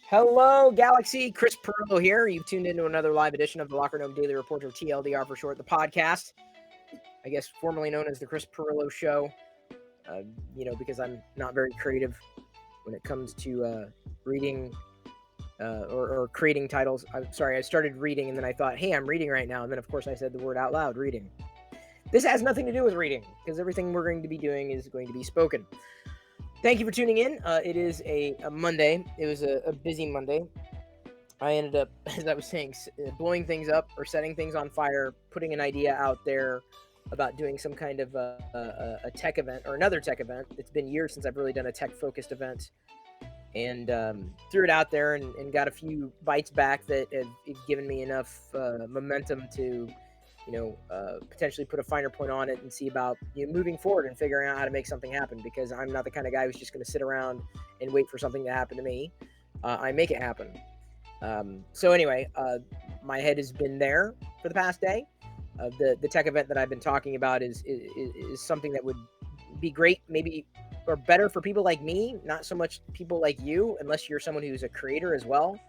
Hello, Galaxy. Chris Pirillo here. You've tuned into another live edition of the Locker Room Daily Report, or TLDR for short, the podcast. I guess formerly known as the Chris Pirillo Show. Because I'm not very creative when it comes to reading or creating titles. I'm sorry, I started reading and then I thought, hey, I'm reading right now. And then, of course, I said the word out loud, reading. This has nothing to do with reading because everything we're going to be doing is going to be spoken. Thank you for tuning in. It is a Monday. It was a busy Monday. I ended up, as I was saying, blowing things up or setting things on fire, putting an idea out there about doing some kind of a tech event or another tech event. It's been years since I've really done a tech-focused event, and threw it out there and got a few bites back that have given me enough momentum to, potentially put a finer point on it and see about moving forward and figuring out how to make something happen, because I'm not the kind of guy who's just going to sit around and wait for something to happen to me. I make it happen. So anyway, my head has been there for the past day. The tech event that I've been talking about is something that would be great, maybe, or better for people like me, not so much people like you, unless you're someone who's a creator as well,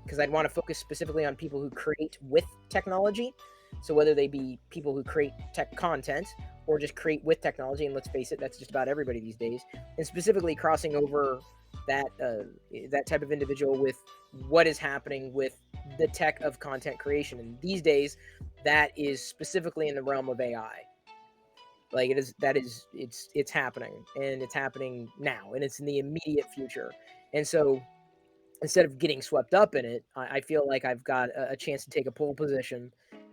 because I'd want to focus specifically on people who create with technology. So whether they be people who create tech content or just create with technology, and let's face it, that's just about everybody these days, and specifically crossing over that type of individual with what is happening with the tech of content creation. And these days, that is specifically in the realm of AI. Like it's happening, and it's happening now, and it's in the immediate future. And so instead of getting swept up in it, I feel like I've got a chance to take a pole position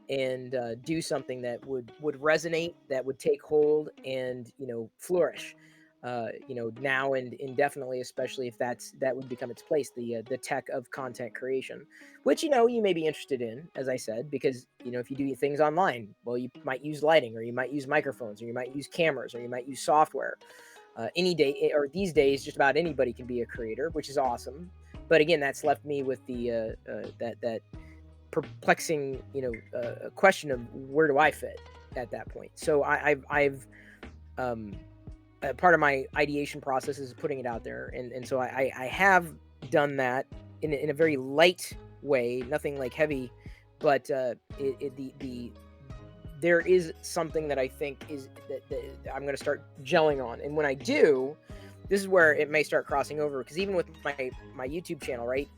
and do something that would resonate, that would take hold, and flourish. Now and indefinitely, especially if that would become its place, the tech of content creation, which you may be interested in, as I said, because if you do things online, well, you might use lighting, or you might use microphones, or you might use cameras, or you might use software. Any day, or these days, just about anybody can be a creator, which is awesome. But again, that's left me with the that perplexing question of where do I fit at that point. So I've part of my ideation process is putting it out there, and so I have done that in a very light way, nothing like heavy, but there is something that I think is that I'm going to start gelling on, and when I do, this is where it may start crossing over, because even with my YouTube channel, right,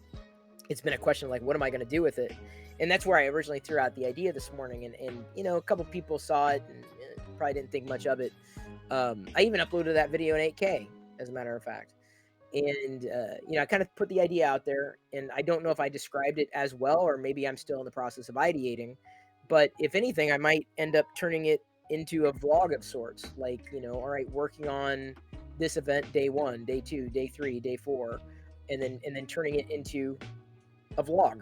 it's been a question like, what am I going to do with it? And that's where I originally threw out the idea this morning, and a couple people saw it and probably didn't think much of it. I even uploaded that video in 8K, as a matter of fact. And I kind of put the idea out there, and I don't know if I described it as well, or maybe I'm still in the process of ideating. But if anything, I might end up turning it into a vlog of sorts, like, all right, working on this event day 1, day 2, day 3, day 4, and then turning it into a vlog.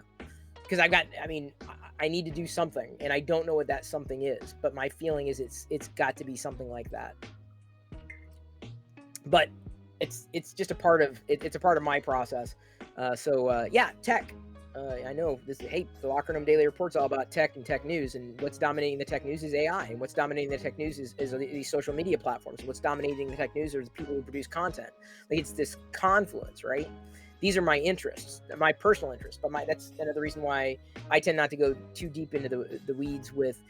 Because I need to do something, and I don't know what that something is, but my feeling is it's got to be something like that. But it's just a part of it's a part of my process. Yeah, tech. I know this. Hey, the Locker Room Daily Report's all about tech and tech news, and what's dominating the tech news is AI, and what's dominating the tech news is these social media platforms. What's dominating the tech news are the people who produce content. Like, it's this confluence, right? These are my interests, my personal interests, but that's another reason why I tend not to go too deep into the weeds with,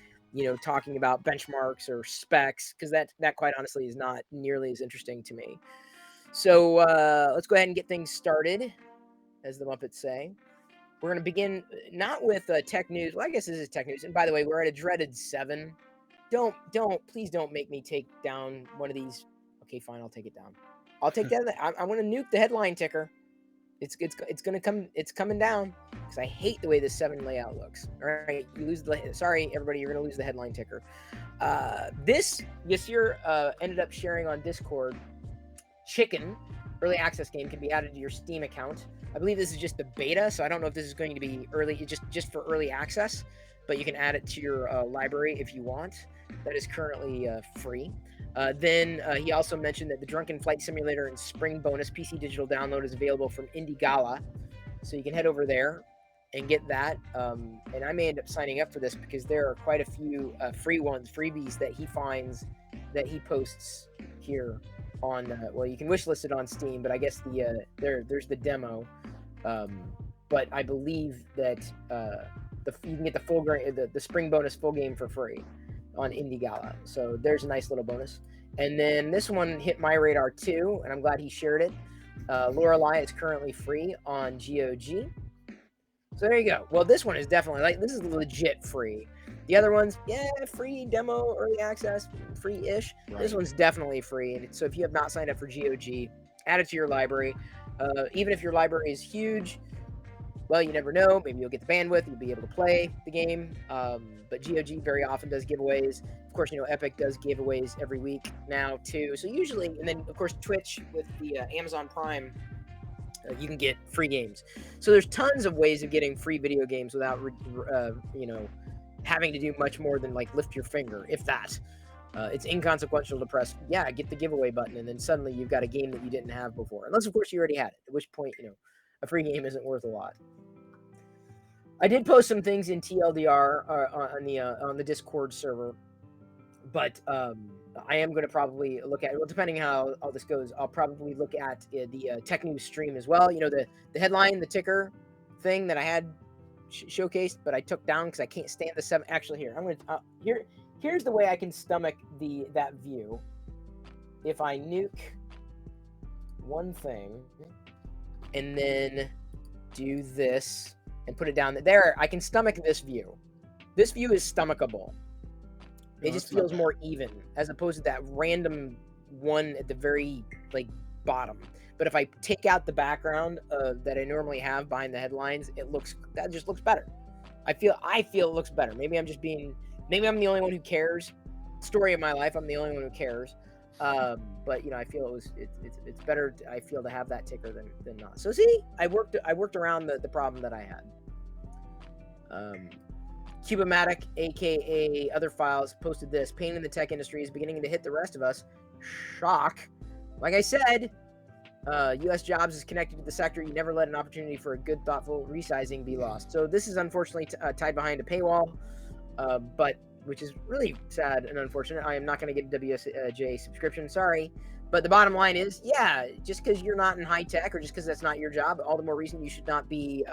talking about benchmarks or specs, because that quite honestly is not nearly as interesting to me. So let's go ahead and get things started, as the Muppets say. We're going to begin not with tech news. Well, I guess this is tech news. And by the way, we're at a dreaded 7. Please don't make me take down one of these. Okay, fine, I'll take it down. I'll take that. I'm going to nuke the headline ticker. It's going to come. It's coming down, because I hate the way this 7 layout looks. All right, you lose sorry, everybody, you're going to lose the headline ticker. This year ended up sharing on Discord. Chicken early access game can be added to your Steam account. I believe this is just the beta, so I don't know if this is going to be early, just for early access, but you can add it to your library if you want. That is currently free. Then he also mentioned that the Drunken Flight Simulator and Spring Bonus PC digital download is available from Indie Gala, so you can head over there and get that. And I may end up signing up for this, because there are quite a few freebies that he finds, that he posts here on. Well, you can wishlist it on Steam, but I guess there's the demo. But I believe that you can get the full the spring bonus full game for free on Indie Gala. So there's a nice little bonus. And then this one hit my radar too, and I'm glad he shared it. Lorelei is currently free on GOG. So there you go. Well, this one is definitely this is legit free. The other ones, yeah, free demo, early access, free-ish. Right. This one's definitely free. And so if you have not signed up for GOG, add it to your library. Even if your library is huge, well, you never know. Maybe you'll get the bandwidth. You'll be able to play the game. But GOG very often does giveaways. Of course, Epic does giveaways every week now too. So usually, and then of course Twitch with the Amazon Prime, you can get free games. So there's tons of ways of getting free video games without, having to do much more than lift your finger, if that. It's inconsequential to press, get the giveaway button, and then suddenly you've got a game that you didn't have before. Unless, of course, you already had it, at which point, a free game isn't worth a lot. I did post some things in TLDR on the Discord server, but I am going to probably look at, depending how all this goes, I'll probably look at the Tech News stream as well. The headline, the ticker thing that I had showcased, but I took down because I can't stand the 7. Actually, here, I'm going to, here's the way I can stomach that view. If I nuke one thing and then do this and put it down there, I can stomach this view. This view is stomachable. It just feels more even, as opposed to that random one at the very bottom. But if I take out the background that I normally have behind the headlines, that just looks better. I feel it looks better. Maybe I'm the only one who cares. Story of my life, I'm the only one who cares. But I feel it's better. I feel to have that ticker than not. So see, I worked around the problem that I had. Cubomatic, aka Other Files, posted this: pain in the tech industry is beginning to hit the rest of us. Shock. Like I said, U.S. jobs is connected to the sector. You never let an opportunity for a good, thoughtful resizing be lost. So this is unfortunately tied behind a paywall, but which is really sad and unfortunate. I am not going to get a WSJ subscription. Sorry. But the bottom line is, just because you're not in high tech or just because that's not your job, all the more reason you should not be,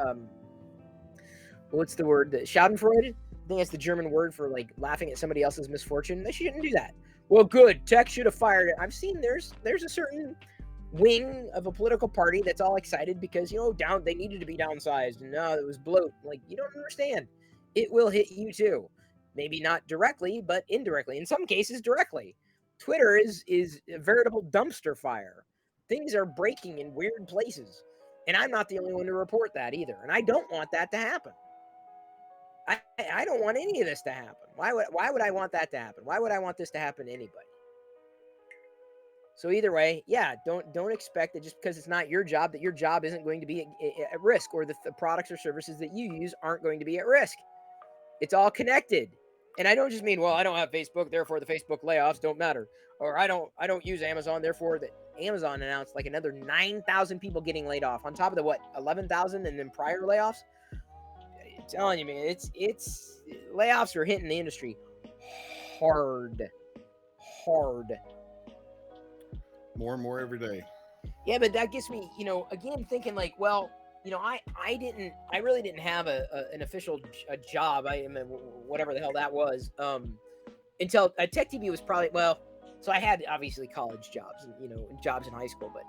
what's the word? Schadenfreude? I think that's the German word for laughing at somebody else's misfortune. They shouldn't do that. Well, good. Tech should have fired it. I've seen there's a certain wing of a political party that's all excited because, they needed to be downsized. And no, it was bloat. You don't understand. It will hit you too. Maybe not directly, but indirectly. In some cases, directly. Twitter is a veritable dumpster fire. Things are breaking in weird places. And I'm not the only one to report that either. And I don't want that to happen. I don't want any of this to happen. Why would I want that to happen? Why would I want this to happen to anybody? So either way, don't expect that just because it's not your job, that your job isn't going to be at risk, or the products or services that you use aren't going to be at risk. It's all connected. And I don't just mean, I don't have Facebook, therefore the Facebook layoffs don't matter. Or I don't use Amazon, therefore that Amazon announced another 9,000 people getting laid off on top of the 11,000 and then prior layoffs. I'm telling you, man, it's layoffs are hitting the industry hard. More and more every day. Yeah, but that gets me, again thinking I really didn't have an official job. Whatever the hell that was. Until Tech TV was probably, so I had obviously college jobs and, jobs in high school, but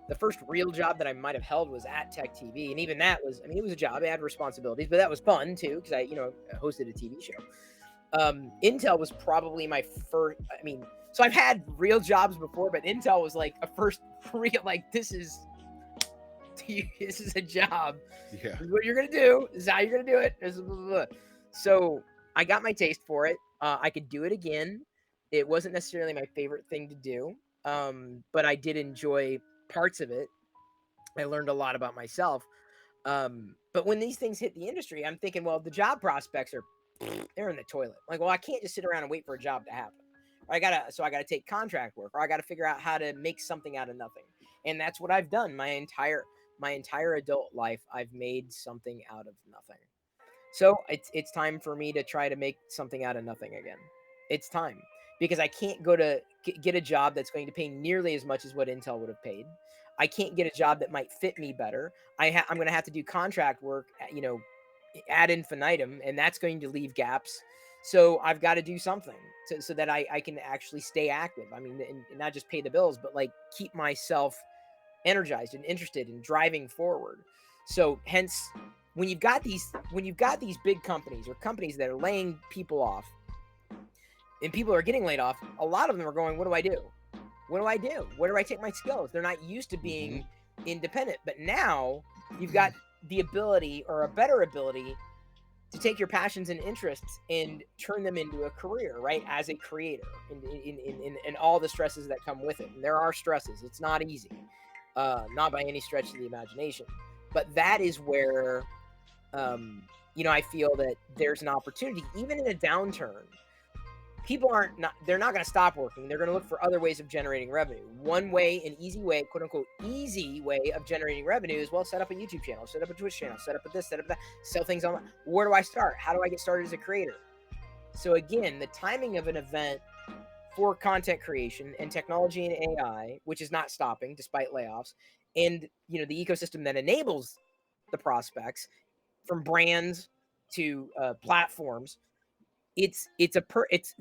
the first real job that I might have held was at Tech TV. And even that was, it was a job. I had responsibilities, but that was fun too, because I hosted a TV show. Intel was probably my first, so I've had real jobs before, but Intel was a first real, this is a job. Yeah. This is what you're going to do. This is how you're going to do it. This is blah, blah, blah. So I got my taste for it. I could do it again. It wasn't necessarily my favorite thing to do, but I did enjoy parts of it. I learned a lot about myself. But when these things hit the industry, I'm thinking, the job prospects they're in the toilet. I can't just sit around and wait for a job to happen. I gotta take contract work, or I gotta figure out how to make something out of nothing. And that's what I've done my entire adult life. I've made something out of nothing. So it's time for me to try to make something out of nothing again. It's time, because I can't go to get a job that's going to pay nearly as much as what Intel would have paid. I can't get a job that might fit me better. I'm going to have to do contract work, ad infinitum, and that's going to leave gaps. So I've got to do something so that I can actually stay active. I mean, and not just pay the bills, but like keep myself energized and interested in driving forward. So hence, when you've got these big companies or companies that are laying people off, and people are getting laid off, a lot of them are going, what do I do? What do I do? Where do I take my skills? They're not used to being independent. But now you've got the ability, or a better ability, to take your passions and interests and turn them into a career, right? As a creator, and all the stresses that come with it. And there are stresses. It's not easy, not by any stretch of the imagination. But that is where, I feel that there's an opportunity, even in a downturn. People they're not going to stop working. They're going to look for other ways of generating revenue. One way, an easy way, quote unquote, easy way of generating revenue is, well, set up a YouTube channel, set up a Twitch channel, set up a this, set up that, sell things online. Where do I start? How do I get started as a creator? So again, the timing of an event for content creation and technology and AI, which is not stopping despite layoffs, and the ecosystem that enables the prospects, from brands to platforms, it's a perfect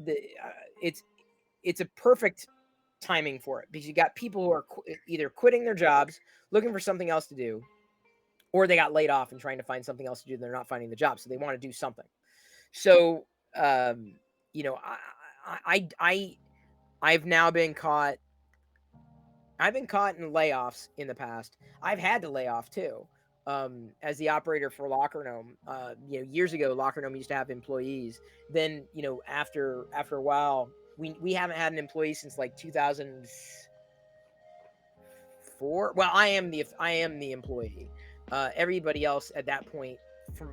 timing for it, because you got people who are either quitting their jobs, looking for something else to do, or they got laid off and trying to find something else to do. They're not finding the job, so they want to do something. So, I've now been caught. I've been caught in layoffs in the past. I've had to lay off too. As the operator for Locker Gnome, years ago, Locker Gnome used to have employees. Then, after a while, we haven't had an employee since like 2004. Well, I am the employee. Everybody else at that point,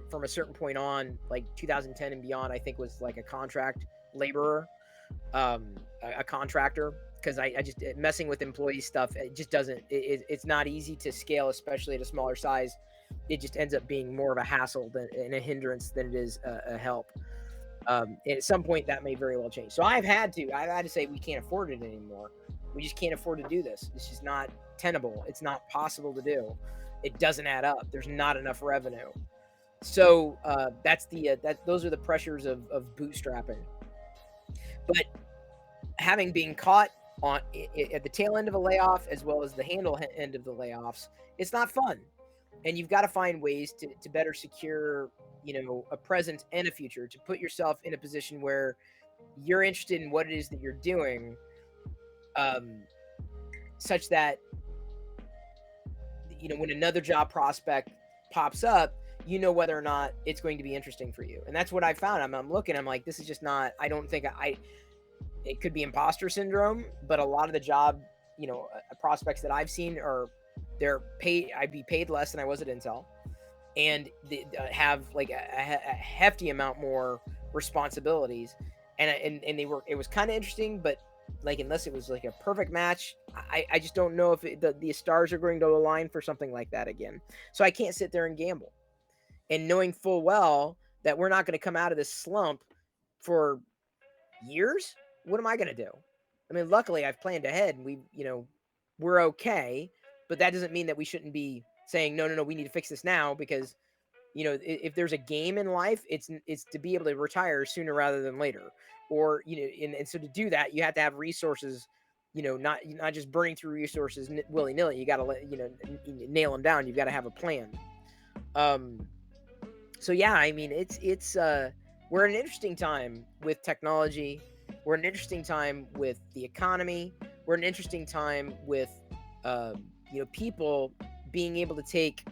from a certain point on, like 2010 and beyond, I think was like a contract laborer, a contractor. Because I just, messing with employee stuff, it just doesn't, it's not easy to scale, especially at a smaller size. It just ends up being more of a hassle and a hindrance than it is a help. And at some point that may very well change. So I've had to say, we can't afford it anymore. We just can't afford to do this. This is not tenable. It's not possible to do. It doesn't add up. There's not enough revenue. So those are the pressures of bootstrapping. But having been caught at the tail end of a layoff, as well as the handle end of the layoffs, it's not fun. And you've got to find ways to better secure, a present and a future, to put yourself in a position where you're interested in what it is that you're doing, such that, when another job prospect pops up, whether or not it's going to be interesting for you. And that's what I found. I'm looking, I'm like, this is just not, I don't think it could be imposter syndrome, but a lot of the job, prospects that I've seen I'd be paid less than I was at Intel, and they have like a hefty amount more responsibilities, and it was kind of interesting, but like, unless it was like a perfect match, I just don't know if the stars are going to align for something like that again. So I can't sit there and gamble, and knowing full well that we're not going to come out of this slump for years. What am I going to do? I mean, luckily I've planned ahead, and we're okay, but that doesn't mean that we shouldn't be saying, no, we need to fix this now, because, if there's a game in life, it's to be able to retire sooner rather than later. Or, and so to do that, you have to have resources, not just burning through resources willy nilly. You got to nail them down. You've got to have a plan. So yeah, I mean, we're in an interesting time with technology. We're in an interesting time with the economy. We're in an interesting time with, people being able to take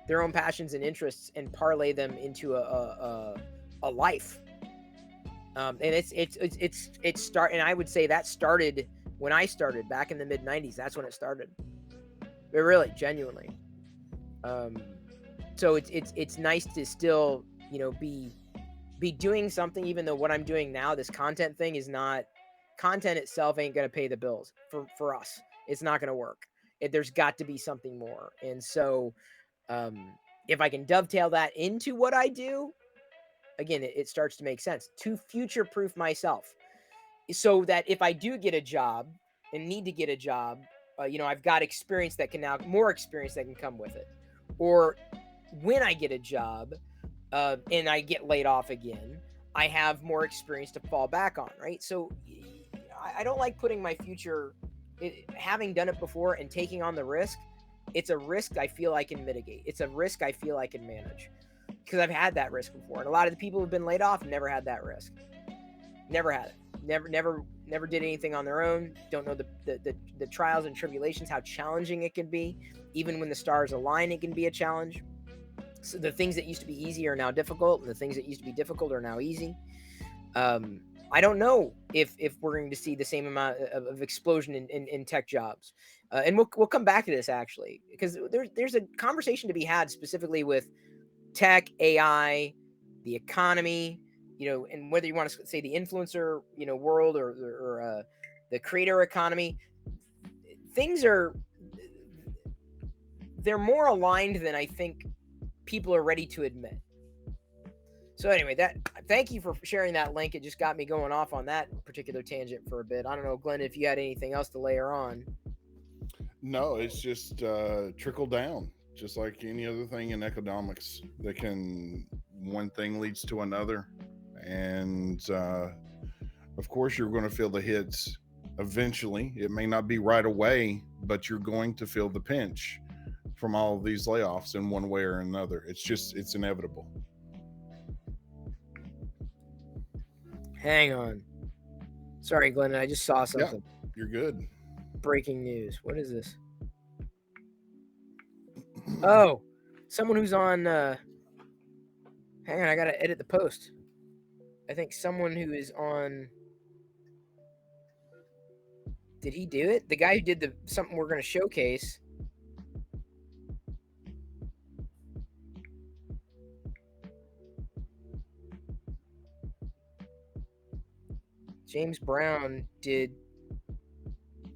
their own passions and interests and parlay them into a life. And and I would say that started when I started back in the mid 90s. That's when it started. But really, genuinely. So it's nice to still, be doing something, even though what I'm doing now, this content thing, is not, content itself ain't going to pay the bills for us. It's not going to work. There's got to be something more. And so, if I can dovetail that into what I do, again, it starts to make sense to future-proof myself, so that if I do get a job and need to get a job, I've got experience that can more experience that can come with it. Or when I get a job and I get laid off again, I have more experience to fall back on, right? So I don't like putting my future, having done it before and taking on the risk. It's a risk I feel I can mitigate. It's a risk I feel I can manage because I've had that risk before. And a lot of the people who've been laid off never had that risk. Never had it. Never did anything on their own. Don't know the trials and tribulations, how challenging it can be. Even when the stars align, it can be a challenge. So the things that used to be easy are now difficult, and the things that used to be difficult are now easy. I don't know if we're going to see the same amount of explosion in tech jobs, and we'll come back to this actually, because there's a conversation to be had specifically with tech, AI, the economy, and whether you want to say the influencer, world or the creator economy. Things they're more aligned than I think people are ready to admit. So anyway, thank you for sharing that link. It just got me going off on that particular tangent for a bit. I don't know, Glenn, if you had anything else to layer on. No, it's just trickle down, just like any other thing in economics. One thing leads to another. And of course, you're going to feel the hits eventually. It may not be right away, but you're going to feel the pinch from all of these layoffs in one way or another. It's inevitable. Hang on. Sorry, Glenn, I just saw something. Yeah, you're good. Breaking news. What is this? Oh, someone who's on. Hang on, I gotta edit the post. I think someone who is on. Did he do it? The guy who did something we're gonna showcase. James Brown did.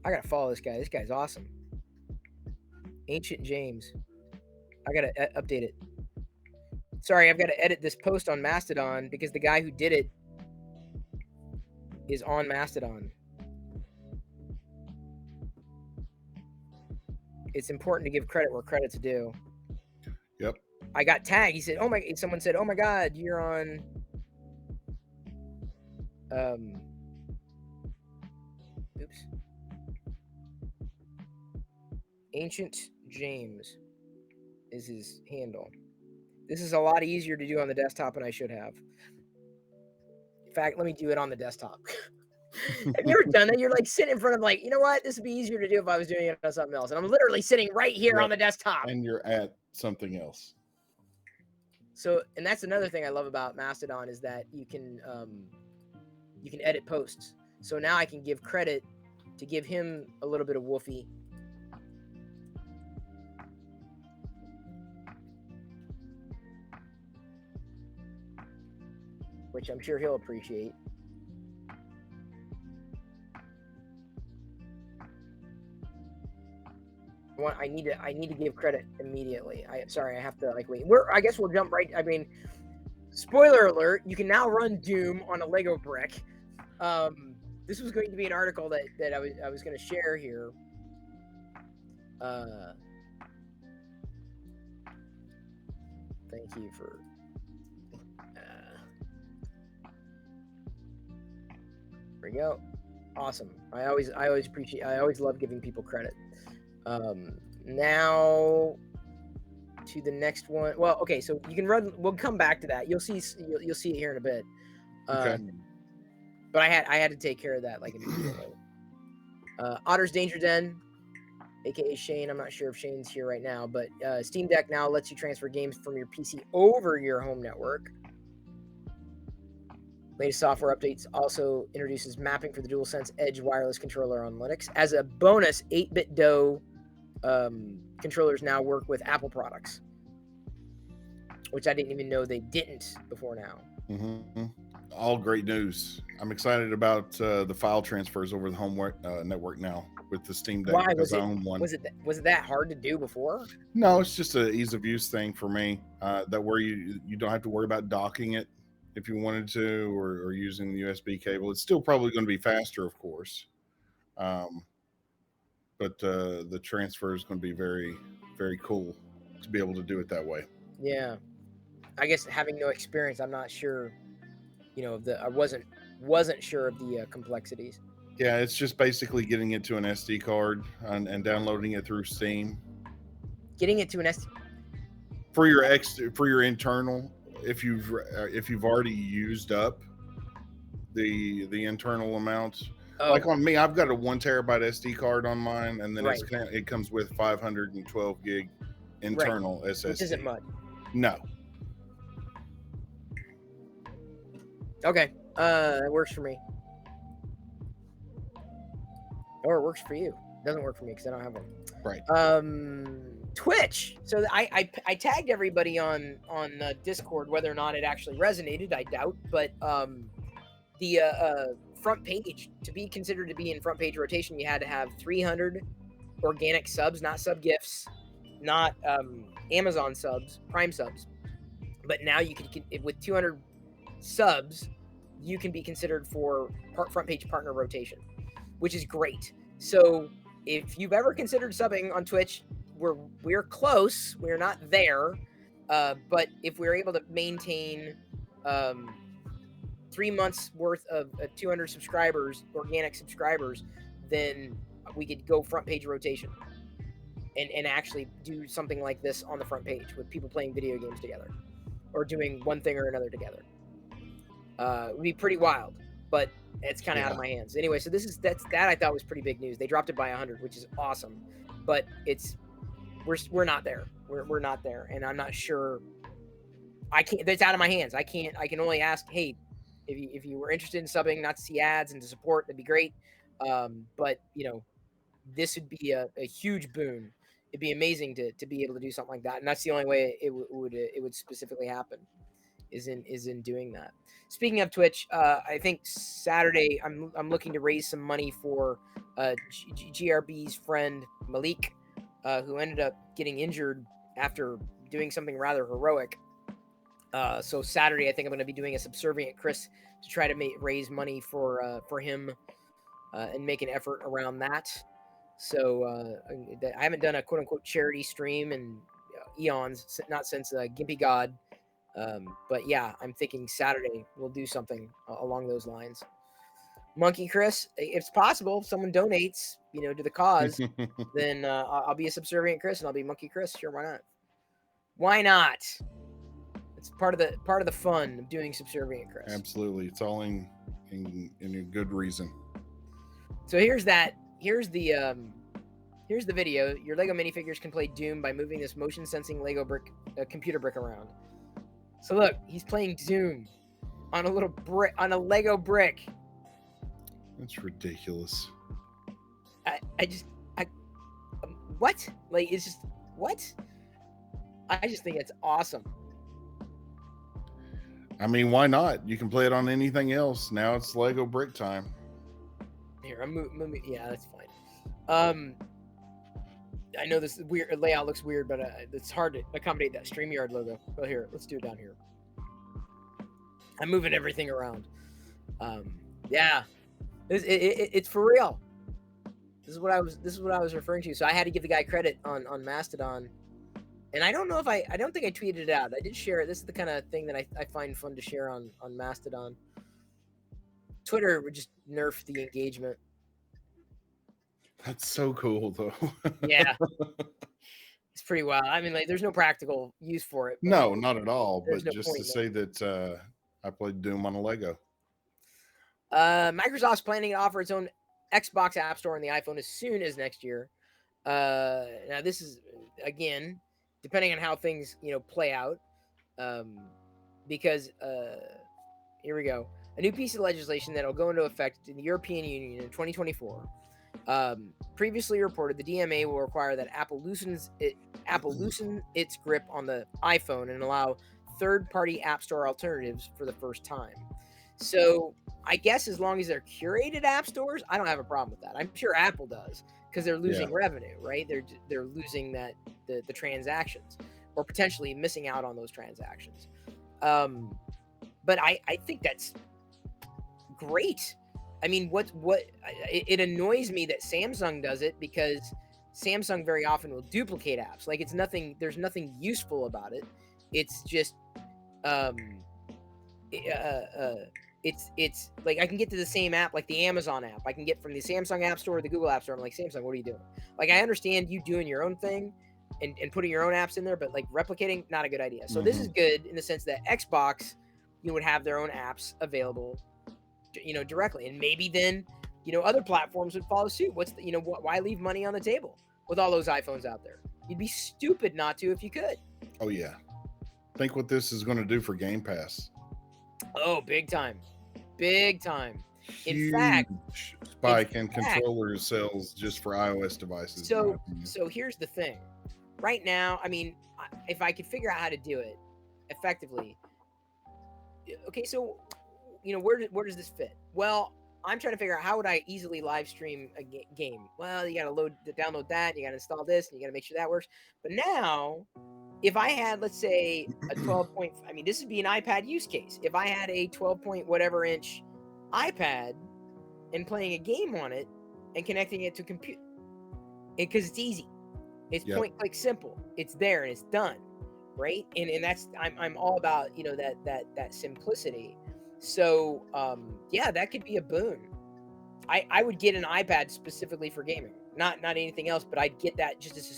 I gotta follow this guy. This guy's awesome. Ancient James. I gotta update it. Sorry, I've got to edit this post on Mastodon because the guy who did it is on Mastodon. It's important to give credit where credit's due. Yep. I got tagged. He said, someone said, "Oh my God, you're on." Oops. Ancient James is his handle. This is a lot easier to do on the desktop than I should have. In fact, let me do it on the desktop. Have you ever done that? You're like sitting in front of you know what? This would be easier to do if I was doing it on something else. And I'm literally sitting right here on the desktop. And you're at something else. So, and that's another thing I love about Mastodon is that you can edit posts. So now I can give credit to give him a little bit of woofy. Which I'm sure he'll appreciate. I need to give credit immediately. I have to wait. I guess we'll jump right. I mean, spoiler alert: you can now run Doom on a Lego brick. This was going to be an article that I was going to share here. Thank you for. There we go. Awesome. I always appreciate. I always love giving people credit. Now to the next one. Well, okay, so you can run. We'll come back to that. You'll see it here in a bit. Okay. But I had to take care of that immediately. Otter's Danger Den, aka Shane. I'm not sure if Shane's here right now, but Steam Deck now lets you transfer games from your PC over your home network. Latest software updates also introduces mapping for the DualSense Edge wireless controller on Linux. As a bonus, 8-bit DOE controllers now work with Apple products, which I didn't even know they didn't before now. Mm-hmm. All great news. I'm excited about the file transfers over the home network now with the Steam Deck. Why was it that hard to do before? No, it's just an ease of use thing for me. That where you don't have to worry about docking it if you wanted to, or using the USB cable. It's still probably going to be faster, of course. but the transfer is going to be very, very cool to be able to do it that way. Yeah. I guess having no experience, I'm not sure, I wasn't sure of the complexities. Yeah, it's just basically getting it to an SD card and downloading it through Steam Getting it to an for your internal. If you've already used up the internal amounts, like on me, I've got a 1 terabyte SD card on mine, and then it comes with 512 gig internal SSD. Which isn't much. No. Okay, it works for me. Or it works for you. It doesn't work for me because I don't have one. Right. Twitch. So I tagged everybody on Discord. Whether or not it actually resonated, I doubt. But the front page, to be considered to be in front page rotation, you had to have 300 organic subs, not sub gifts, not Amazon subs, Prime subs. But now you can, with 200 subs, you can be considered for front page partner rotation, which is great. So if you've ever considered subbing on Twitch, we're close. We're not there, but if we're able to maintain 3 months worth of 200 subscribers, organic subscribers, then we could go front page rotation and actually do something like this on the front page with people playing video games together or doing one thing or another together. It would be pretty wild, but it's kind of out of my hands. Anyway, so that I thought was pretty big news. They dropped it by 100, which is awesome, but we're not there. We're not there, and I'm not sure. I can't. That's out of my hands. I can only ask. Hey, if you were interested in subbing, not to see ads and to support, that'd be great. But this would be a huge boon. It'd be amazing to be able to do something like that, and that's the only way it would specifically happen. Is in doing that. Speaking of Twitch, I think Saturday I'm looking to raise some money for GRB's friend Malik, who ended up getting injured after doing something rather heroic. So Saturday, I think I'm going to be doing a Subservient Chris to try to raise money for him and make an effort around that. So I haven't done a quote unquote charity stream in eons, not since Gimpy God. But yeah, I'm thinking Saturday we'll do something along those lines. Monkey Chris, if it's possible, if someone donates, to the cause, then I'll be a Subservient Chris and I'll be Monkey Chris. Sure, why not? Why not? It's part of the fun of doing Subservient Chris. Absolutely, it's all in a good reason. So here's the video. Your Lego minifigures can play Doom by moving this motion sensing Lego computer brick around. So look, he's playing Doom on a little brick, on a Lego brick. That's ridiculous. What? Like, it's just, what? I just think it's awesome. I mean, why not? You can play it on anything else. Now it's Lego brick time. Here, I'm moving. Yeah, that's fine. I know this weird layout looks weird, but it's hard to accommodate that StreamYard logo. Well, here, let's do it down here. I'm moving everything around. Yeah, it's for real. This is what I was referring to. So I had to give the guy credit on Mastodon, and I don't know if I don't think I tweeted it out. I did share it. This is the kind of thing that I find fun to share on Mastodon. Twitter would just nerf the engagement. That's so cool, though. Yeah. It's pretty wild. I mean, like, there's no practical use for it. No, not at all. But no just to say that I played Doom on a Lego. Microsoft's planning to offer its own Xbox App Store on the iPhone as soon as next year. Now, this is, again, depending on how things, play out. Because, here we go. A new piece of legislation that will go into effect in the European Union in 2024. Previously reported, the DMA will require that Apple loosen its grip on the iPhone and allow third-party App Store alternatives for the first time. So I guess as long as they're curated app stores, I don't have a problem with that. I'm sure Apple does because they're losing revenue, right? They're losing the transactions or potentially missing out on those transactions. But I think that's great. I mean, it annoys me that Samsung does it, because Samsung very often will duplicate apps. Like, there's nothing useful about it. It's just, um, it's like I can get to the same app, like the Amazon app. I can get from the Samsung App Store or the Google App Store. I'm like, Samsung, what are you doing? Like, I understand you doing your own thing and putting your own apps in there, but like replicating, not a good idea. So this is good in the sense that Xbox, would have their own apps available, directly, and maybe then, other platforms would follow suit. Why leave money on the table with all those iPhones out there? You'd be stupid not to if you could. Oh yeah, think what this is going to do for Game Pass. Oh, big time. Huge spike in controller sales just for iOS devices. So here's the thing. Right now, I mean, if I could figure out how to do it effectively, okay, so where does this fit? Well, I'm trying to figure out how would I easily live stream a game. Well, you got to download that, you got to install this, and you got to make sure that works. But now, if I had, let's say, a 12 point, I mean, this would be an iPad use case. If I had a 12 point whatever inch iPad and playing a game on it and connecting it to compute, because it's easy, it's point click simple, it's there and it's done, right? And that's I'm all about that simplicity. So yeah, that could be a boon. I would get an iPad specifically for gaming, not anything else, but I'd get that just as a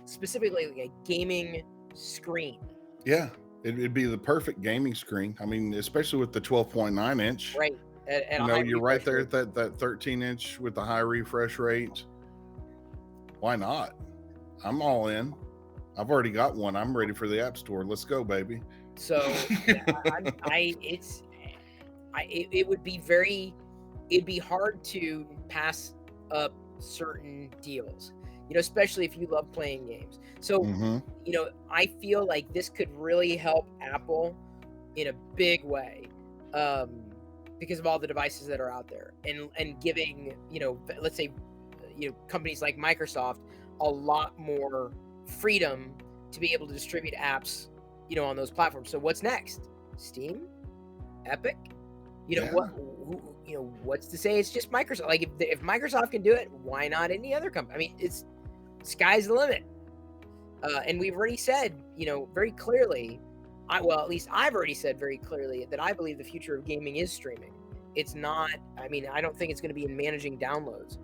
specifically like a gaming screen. Yeah, it'd be the perfect gaming screen. I mean, especially with the 12.9 inch. Right. You're right there at that 13 inch with the high refresh rate. Why not? I'm all in. I've already got one. I'm ready for the App Store. Let's go, baby. So it'd be hard to pass up certain deals, especially if you love playing games. So, I feel like this could really help Apple in a big way, because of all the devices that are out there, and giving, let's say, companies like Microsoft a lot more freedom to be able to distribute apps, on those platforms. So what's next? Steam? Epic? What's to say it's just Microsoft? Like, if Microsoft can do it, why not any other company? I mean, it's sky's the limit. And we've already said, very clearly, at least I've already said very clearly that I believe the future of gaming is streaming. It's not, I mean, I don't think it's going to be in managing downloads.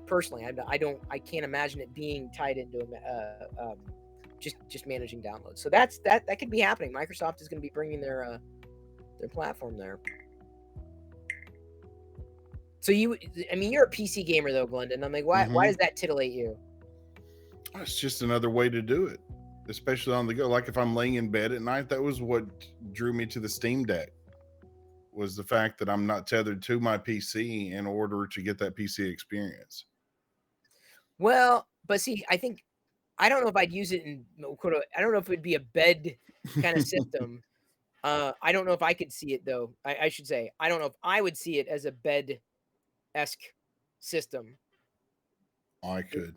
Personally, I can't imagine it being tied into just managing downloads. So that could be happening. Microsoft is going to be bringing their platform there. So you're a PC gamer though, Glendon. I'm like, why does that titillate you? It's just another way to do it, especially on the go. Like if I'm laying in bed at night, that was what drew me to the Steam Deck, was the fact that I'm not tethered to my PC in order to get that PC experience. Well, but see, I don't know if I'd use it I don't know if it'd be a bed kind of system. I don't know if I could see it though. I should say, I don't know if I would see it as a bed-esque system. I could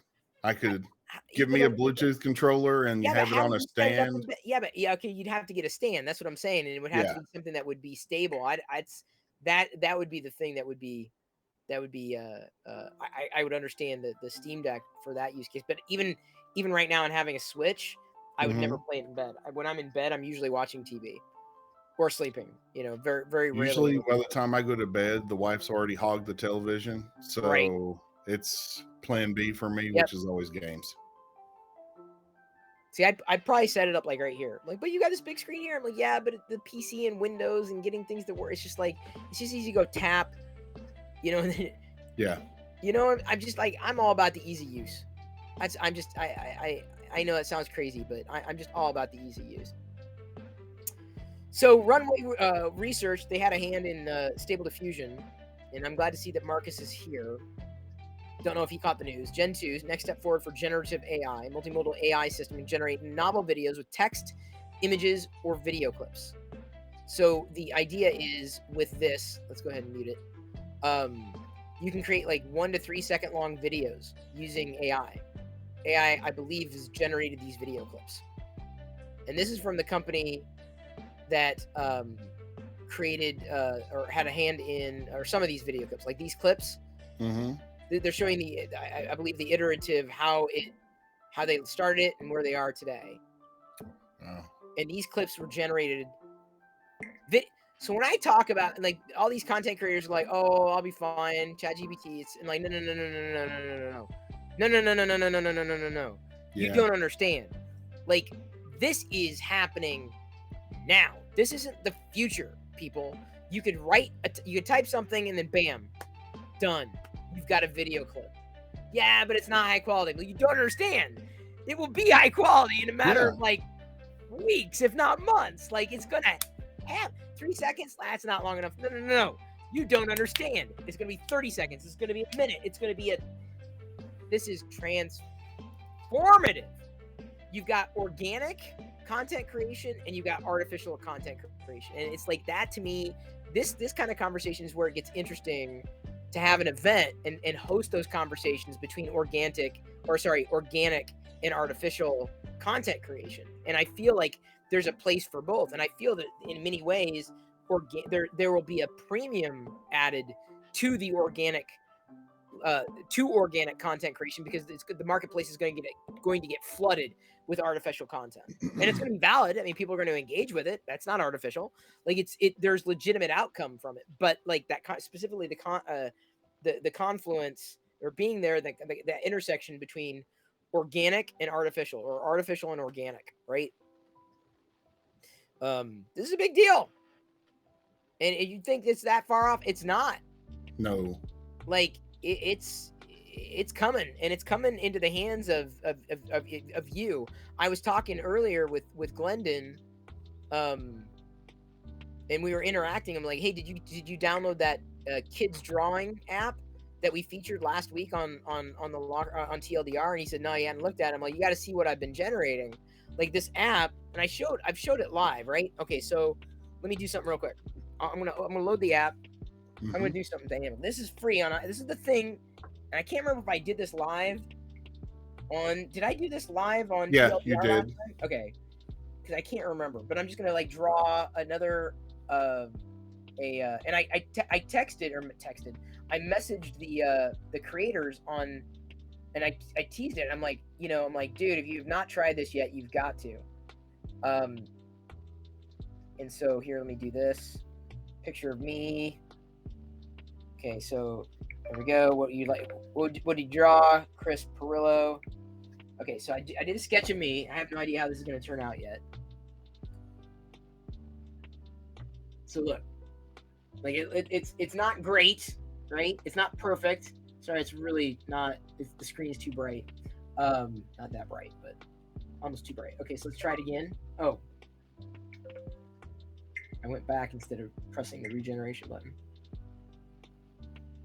give me a Bluetooth controller and have it on a stand. Okay, you'd have to get a stand. That's what I'm saying, and it would have to be something that would be stable. That would be the thing that would be. I would understand the Steam Deck for that use case, but even right now and having a Switch, I would never play it in bed. When I'm in bed, I'm usually watching TV or sleeping. Very very rarely. Usually, by the time I go to bed, the wife's already hogged the television, so it's Plan B for me, which is always games. See, I'd probably set it up like right here. Like, but you got this big screen here. I'm like, yeah, but the PC and Windows and getting things to work, it's just easy to go tap. And then, I'm just like, I'm all about the easy use. I know that sounds crazy, but I'm just all about the easy use. So Runway Research, they had a hand in Stable Diffusion, and I'm glad to see that Marcus is here. Don't know if he caught the news. Gen 2's next step forward for generative AI, multimodal AI system, and generate novel videos with text, images, or video clips. So the idea is with this, let's go ahead and mute it. You can create like 1 to 3 second long videos using AI. AI, I believe, has generated these video clips. And this is from the company that created or had a hand in, or some of these video clips, like these clips. Mm-hmm. They're showing I believe the iterative, how they started it and where they are today. Oh. And these clips were generated. So when I talk about, like, all these content creators are like, oh, I'll be fine, ChatGPT, it's, and like, no. You don't understand. Like, this is happening now. This isn't the future, people. You could you could type something and then bam, done. You've got a video clip. Yeah, but it's not high quality. Well, you don't understand. It will be high quality in a matter of like weeks, if not months. Like, it's gonna have 3 seconds. That's not long enough. No. You don't understand. It's gonna be 30 seconds. It's gonna be a minute. It's gonna be this is transformative. You've got organic content creation and you've got artificial content creation. And it's like that, to me, this kind of conversation is where it gets interesting, to have an event and host those conversations between organic and artificial content creation. And I feel like there's a place for both. And I feel that in many ways, there will be a premium added to the organic content creation, because the marketplace is going to get flooded with artificial content, and it's going to be valid. I mean, people are going to engage with it. That's not artificial. Like, there's legitimate outcome from it. But like that, specifically the confluence, or being there, that intersection between organic and artificial, or artificial and organic, right? This is a big deal, and you think it's that far off? It's not. No. Like, it's coming, and it's coming into the hands of you. I was talking earlier with Glendon, and we were interacting. I'm like, hey, did you download that kids drawing app that we featured last week on TLDR? And he said, no, he hadn't looked at it. I'm like, you got to see what I've been generating, like this app. And I've showed it live, right? Okay, so let me do something real quick. I'm gonna load the app. I'm gonna do something dynamic. This is free this is the thing, and I can't remember if I did this live on. Did I do this live on? Yeah, TLDR you did. Okay, because I can't remember. But I'm just gonna like draw another and I messaged the creators on, and I teased it. I'm like, dude, if you've not tried this yet, you've got to. And so here, let me do this picture of me. Okay, so there we go. What you like? What did you draw? Chris Pirillo. Okay, so I did a sketch of me. I have no idea how this is going to turn out yet. So look, like it's not great, right? It's not perfect. Sorry, it's really not. The screen is too bright. Not that bright, but almost too bright. Okay, so let's try it again. Oh, I went back instead of pressing the regeneration button.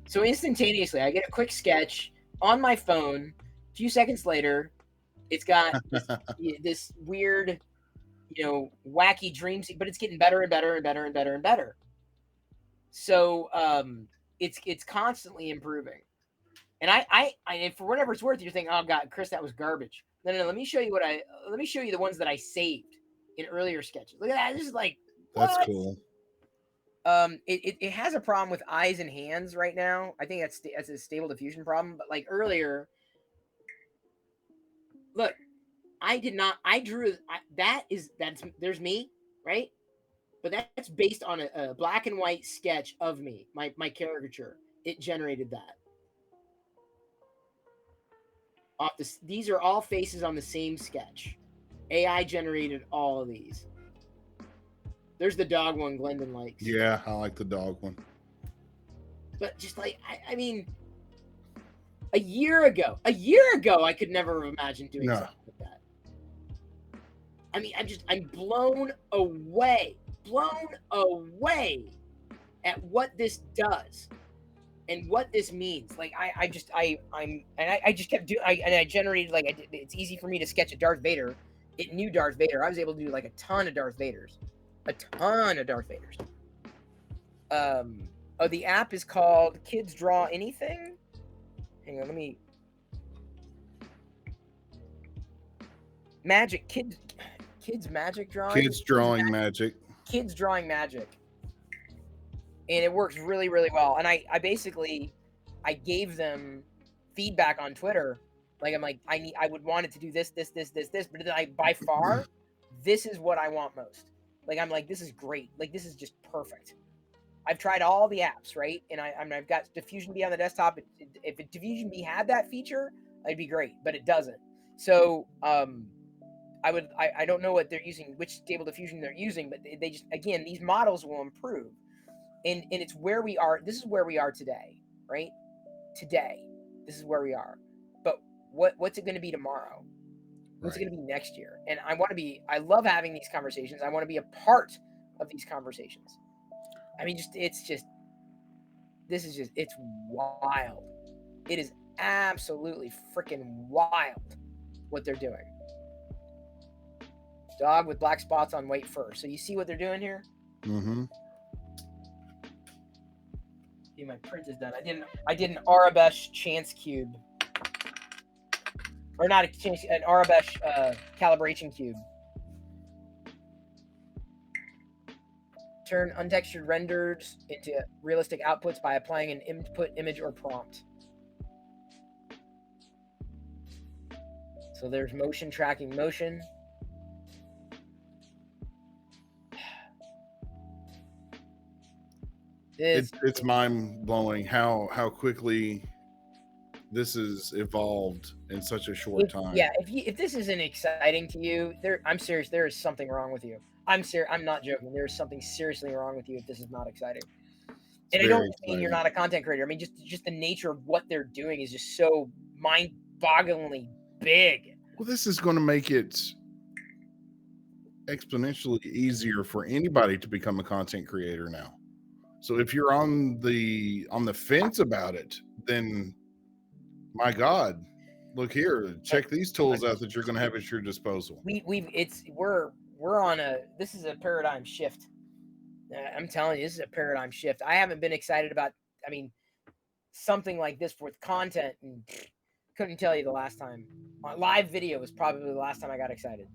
So instantaneously, I get a quick sketch on my phone. A few seconds later, it's got this weird, wacky dream scene, but it's getting better and better and better and better and better. So it's constantly improving. And I for whatever it's worth, you're thinking, oh God, Chris, that was garbage. No. Let me show you the ones that I saved in earlier sketches. Look at that. This is like, what? That's cool. It has a problem with eyes and hands right now. I think that's a stable diffusion problem. But like earlier, look, there's me, right? But that's based on a black and white sketch of me, my caricature. It generated that. These are all faces on the same sketch. AI generated all of these. There's the dog one Glendon likes. Yeah, I like the dog one. But just like, I mean, a year ago, I could never have imagined doing something like that. I mean, I'm blown away at what this does and what this means. Like, I just kept doing, I generated, like, it's easy for me to sketch a Darth Vader. It knew Darth Vader. I was able to do like a ton of Darth Vaders. The app is called Kids Draw Anything. Hang on, let me. Kids magic drawing. Kids drawing magic. Kids drawing magic. and it works really, really well. And I basically, I gave them feedback on Twitter. Like, I'm like, I would want it to do this, but then by far, this is what I want most. Like, I'm like, this is great. Like, this is just perfect. I've tried all the apps, right? And I've got Diffusion B on the desktop. If Diffusion B had that feature, it'd be great, but it doesn't. So, I don't know what they're using, which Stable Diffusion they're using, but they just, again, these models will improve. And it's where we are. This is where we are today, right? Today, this is where we are. But what's it going to be tomorrow? What's it going to be next year? And I love having these conversations. I want to be a part of these conversations. I mean, it's wild. It is absolutely freaking wild what they're doing. Dog with black spots on white fur. So you see what they're doing here? Mm-hmm. See, my print is done. I did an Arabesh chance cube. Or not a chance, an Arabesh calibration cube. Turn untextured renders into realistic outputs by applying an input image or prompt. So there's motion tracking motion. It's mind blowing how quickly this has evolved in such a short time. Yeah, if this isn't exciting to you, I'm serious. There is something wrong with you. I'm serious. I'm not joking. There is something seriously wrong with you if this is not exciting. And I don't mean you're not a content creator. I mean just the nature of what they're doing is just so mind-bogglingly big. Well, this is going to make it exponentially easier for anybody to become a content creator now. So if you're on the fence about it, then my God, look here, check these tools out that you're going to have at your disposal. We're on this is a paradigm shift. I'm telling you, this is a paradigm shift. I haven't been excited about, I mean, something like this with content, and couldn't tell you the last time. Live video was probably the last time I got excited.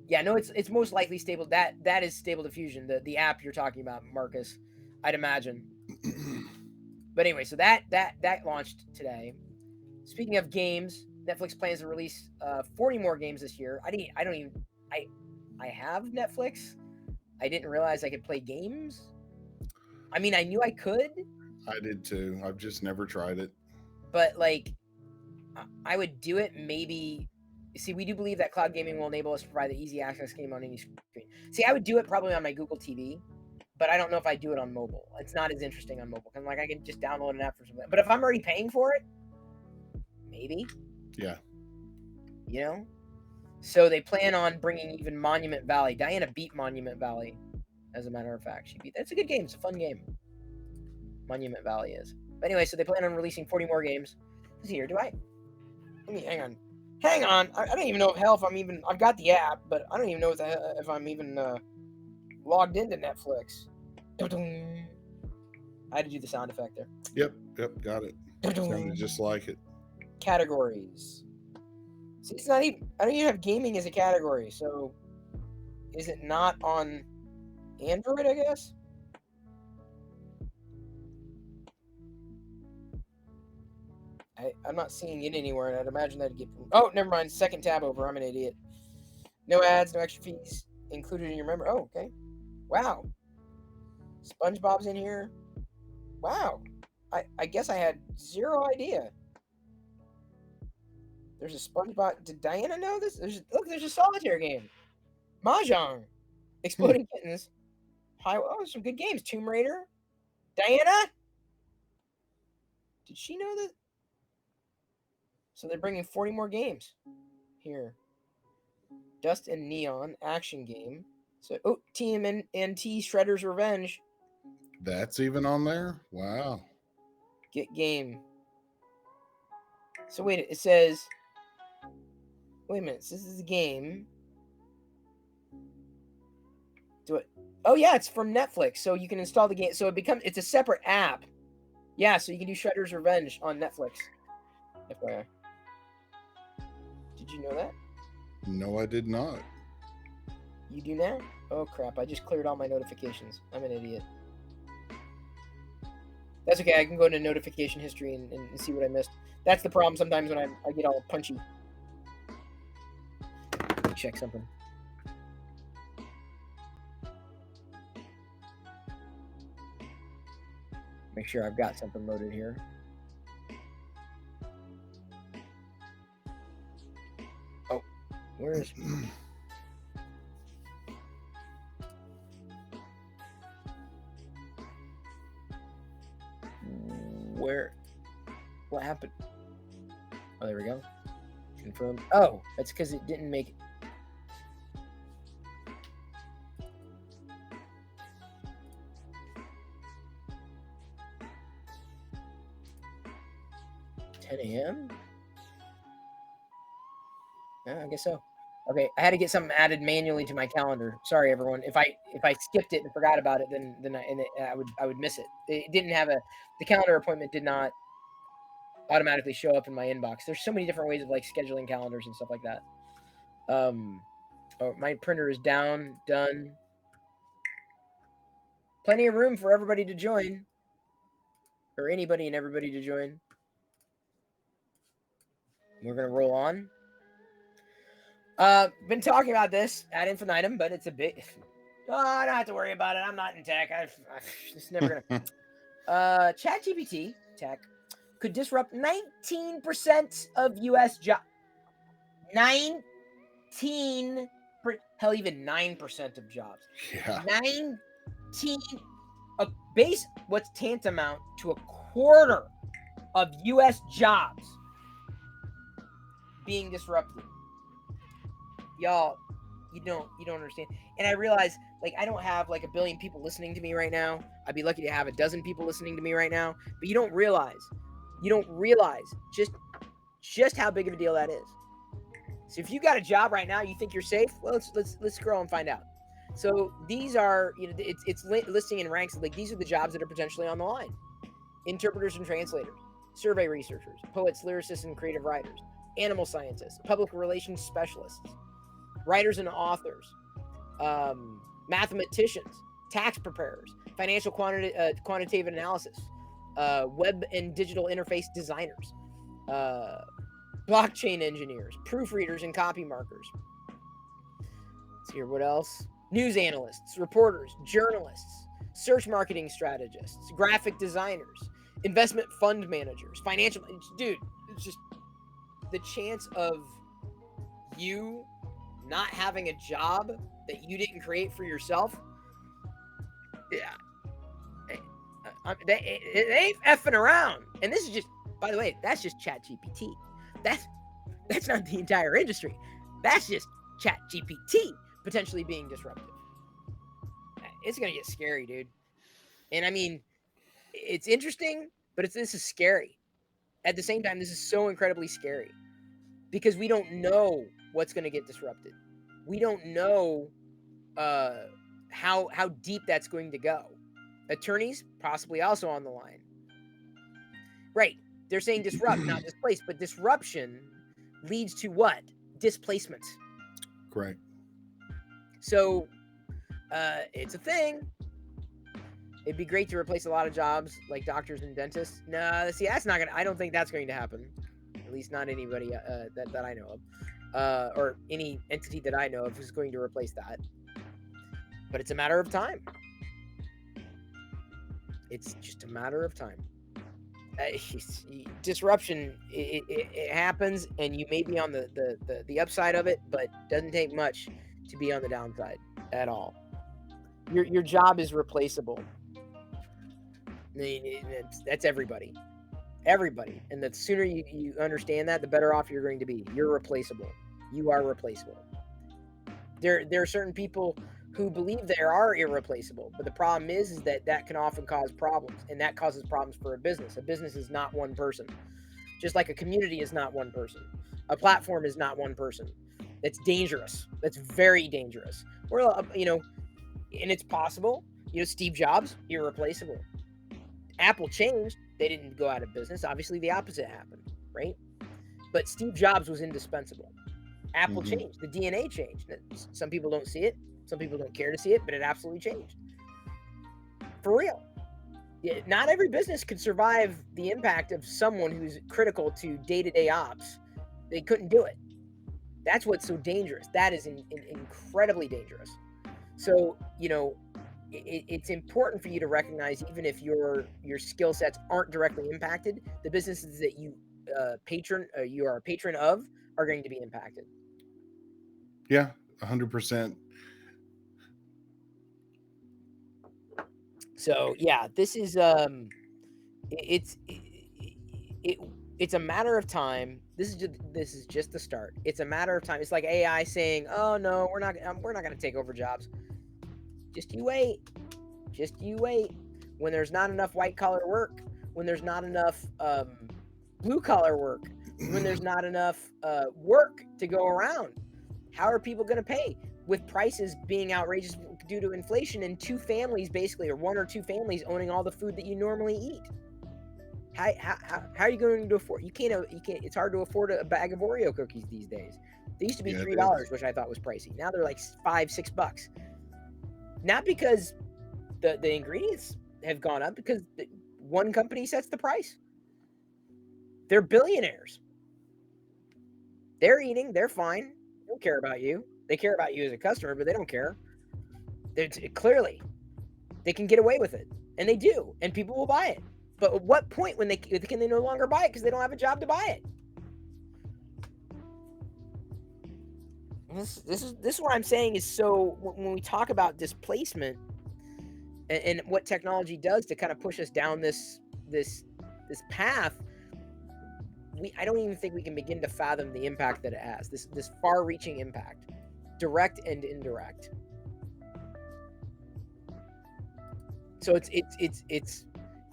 Yeah, no, it's most likely stable. That is Stable Diffusion, the app you're talking about, Marcus, I'd imagine. But anyway, so that launched today. Speaking of games, Netflix plans to release 40 more games this year. I have Netflix. I didn't realize I could play games. I mean, I knew I could. I did too. I've just never tried it. But like, I would do it maybe. See, we do believe that cloud gaming will enable us to provide the easy access game on any screen. See, I would do it probably on my Google TV, but I don't know if I do it on mobile. It's not as interesting on mobile. Like, I can just download an app for something. But if I'm already paying for it, maybe. Yeah. You know? So they plan on bringing even Monument Valley. Diana beat Monument Valley, as a matter of fact. That's a good game. It's a fun game. Monument Valley is. But anyway, so they plan on releasing 40 more games. Let's see here. Let me, hang on. I don't even know if I've got the app, but I don't even know if I'm even logged into Netflix. I had to do the sound effect there. Yep, got it. Sounded just like it. Categories. See, it's not even, I don't even have gaming as a category, so is it not on Android, I guess? I'm not seeing it anywhere, and I'd imagine that'd get... Oh, never mind. Second tab over. I'm an idiot. No ads, no extra fees included in your member. Oh, okay. Wow. SpongeBob's in here. Wow. I guess I had zero idea. There's a SpongeBob. Did Diana know this? There's a solitaire game. Mahjong. Exploding Kittens. Some good games. Tomb Raider. Diana? Did she know that? So they're bringing 40 more games here. Dust and Neon action game. So, TMNT Shredder's Revenge. That's even on there? Wow. Get game. So wait, it says... Wait a minute, so this is a game. Oh yeah, it's from Netflix, so you can install the game. So it's a separate app. Yeah, so you can do Shredder's Revenge on Netflix. FYI. Did you know that? No, I did not. You do now? Oh crap, I just cleared all my notifications. I'm an idiot. That's okay, I can go into notification history and see what I missed. That's the problem sometimes when I get all punchy. Check something. Make sure I've got something loaded here. Oh, where is... Where? What happened? Oh, there we go. Confirm. Oh, that's because it didn't make it. $10 a.m.? Yeah, I guess so. Okay, I had to get something added manually to my calendar. Sorry, everyone. If I skipped it and forgot about it, then I would miss it. It didn't have the calendar appointment did not automatically show up in my inbox. There's so many different ways of like scheduling calendars and stuff like that. Oh, my printer is down. Done. Plenty of room for everybody to join, or anybody and everybody to join. We're gonna roll on. Been talking about this ad infinitum, but it's a bit. Oh, I don't have to worry about it. I'm not in tech. It's never gonna. ChatGPT tech could disrupt 19% of U.S. jobs. 19, hell, even 9% of jobs. Yeah. 19, what's tantamount to a quarter of U.S. jobs being disrupted. Y'all, you don't understand. And I realize, like, I don't have like 1 billion people listening to me right now. I'd be lucky to have 12 people listening to me right now. But you don't realize just how big of a deal that is. So if you got a job right now, you think you're safe? Well, let's scroll and find out. So these are, it's listing in ranks. Like, these are the jobs that are potentially on the line: interpreters and translators, survey researchers, poets, lyricists, and creative writers, animal scientists, public relations specialists, writers and authors, mathematicians, tax preparers, financial quantitative analysis, web and digital interface designers, blockchain engineers, proofreaders and copy markers. Let's hear what else. News analysts, reporters, journalists, search marketing strategists, graphic designers, investment fund managers, financial... Dude, it's just the chance of you not having a job that you didn't create for yourself. Yeah. They ain't effing around. And this is just, by the way, that's just ChatGPT. That's not the entire industry. That's just ChatGPT potentially being disruptive. It's gonna get scary, dude. And I mean, it's interesting, but this is scary. At the same time, this is so incredibly scary because we don't know what's gonna get disrupted. We don't know how deep that's going to go. Attorneys possibly also on the line. Right. They're saying disrupt, not displace, but disruption leads to what? Displacement. Correct. So it's a thing. It'd be great to replace a lot of jobs like doctors and dentists. No, see, that's not gonna. I don't think that's going to happen. At least not anybody that I know of, or any entity that I know of is going to replace that. But it's a matter of time. It's just a matter of time. Disruption, it happens, and you may be on the upside of it, but doesn't take much to be on the downside at all. Your job is replaceable. That's everybody. And the sooner you understand that, the better off you're going to be. You're replaceable. You are replaceable. There are certain people who believe they are irreplaceable, but the problem is that can often cause problems, and that causes problems for a business. A business is not one person, just like a community is not one person. A platform is not one person. That's dangerous. That's very dangerous. And it's possible. Steve Jobs, irreplaceable. Apple changed. They didn't go out of business. Obviously, the opposite happened, right? But Steve Jobs was indispensable. Apple changed. The DNA changed. Some people don't see it. Some people don't care to see it, but it absolutely changed. For real. Yeah, not every business could survive the impact of someone who's critical to day-to-day ops. They couldn't do it. That's what's so dangerous. That is incredibly dangerous. So, it's important for you to recognize, even if your skill sets aren't directly impacted, the businesses that you you are a patron of are going to be impacted. Yeah, 100%. So yeah, this is it's a matter of time. This is just the start. It's a matter of time. It's like AI saying, "Oh no, we're not going to take over jobs." Just you wait. Just you wait. When there's not enough white collar work, when there's not enough blue collar work, when there's not enough work to go around, how are people going to pay? With prices being outrageous due to inflation, and two families basically, or one or two families owning all the food that you normally eat. How are you going to afford? You can't. It's hard to afford a bag of Oreo cookies these days. They used to be $3, which I thought was pricey. Now they're like $5-6. Not because the ingredients have gone up, because one company sets the price. They're billionaires. They're eating. They're fine. They don't care about you. They care about you as a customer, but they don't care. Clearly, they can get away with it, and they do, and people will buy it. But at what point can they no longer buy it because they don't have a job to buy it? This is what I'm saying is, so when we talk about displacement and what technology does to kind of push us down this path, I don't even think we can begin to fathom the impact that it has. This far-reaching impact, direct and indirect. So it's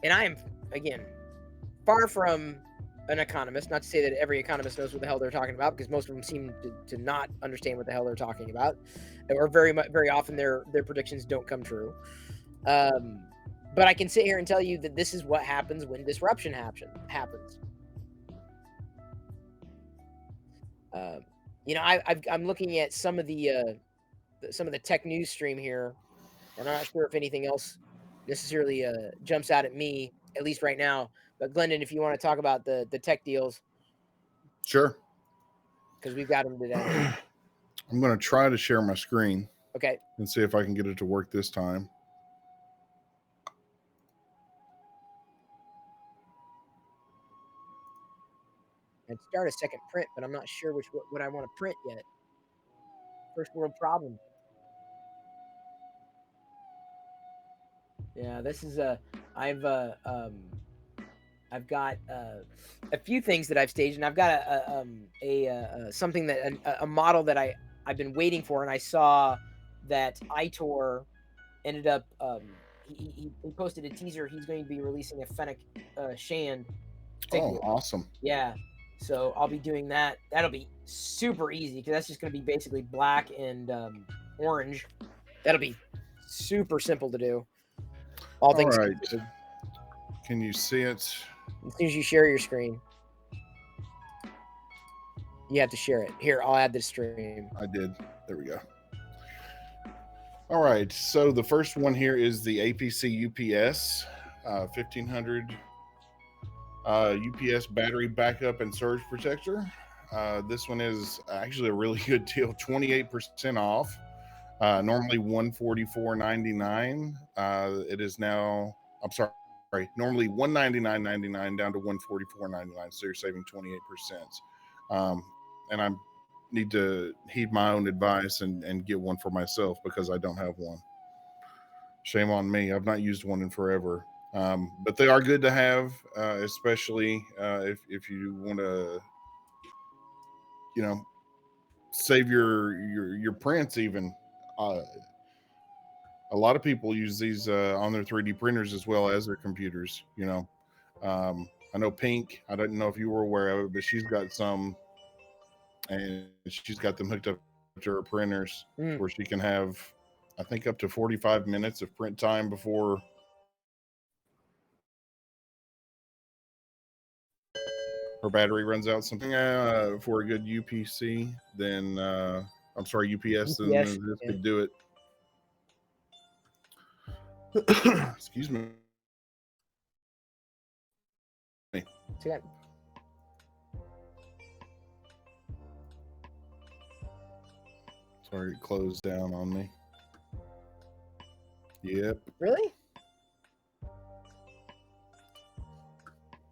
and I am, again, far from an economist. Not to say that every economist knows what the hell they're talking about, because most of them seem to not understand what the hell they're talking about, or very often their predictions don't come true. But I can sit here and tell you that this is what happens when disruption happens. I'm looking at some of the tech news stream here, and I'm not sure if anything else necessarily jumps out at me, at least right now. But Glendon, if you want to talk about the tech deals, sure, because we've got them today. I'm going to try to share my screen. Okay. And see if I can get it to work this time. I'd start a second print, but I'm not sure what I want to print yet. First world problem. Yeah, this is I've got a few things that I've staged, and I've got something that a model that I've been waiting for, and I saw that Itor ended up he posted a teaser. He's going to be releasing a Fennec Shand figure. Oh, awesome. Yeah. So I'll be doing that. That'll be super easy, because that's just going to be basically black and orange. That'll be super simple to do. All things right. Can you see it? As soon as you share your screen, you have to share it. Here, I'll add the stream. I did. There we go. All right. So the first one here is the APC UPS 1500 UPS battery backup and surge protector. This one is actually a really good deal, 28% off. Normally $144.99. It is now, I'm sorry, normally $199.99 down to $144.99. So you're saving 28%. And I need to heed my own advice and get one for myself, because I don't have one. Shame on me. I've not used one in forever. But they are good to have, especially if you want to, save your prints even. A lot of people use these on their 3D printers as well as their computers. I know Pink, I don't know if you were aware of it, but she's got some, and she's got them hooked up to her printers where she can have, I think, up to 45 minutes of print time before her battery runs out. Something for a good UPC, then UPS, then this could do it. Excuse me. So that, Sorry, it closed down on me. Yep. really?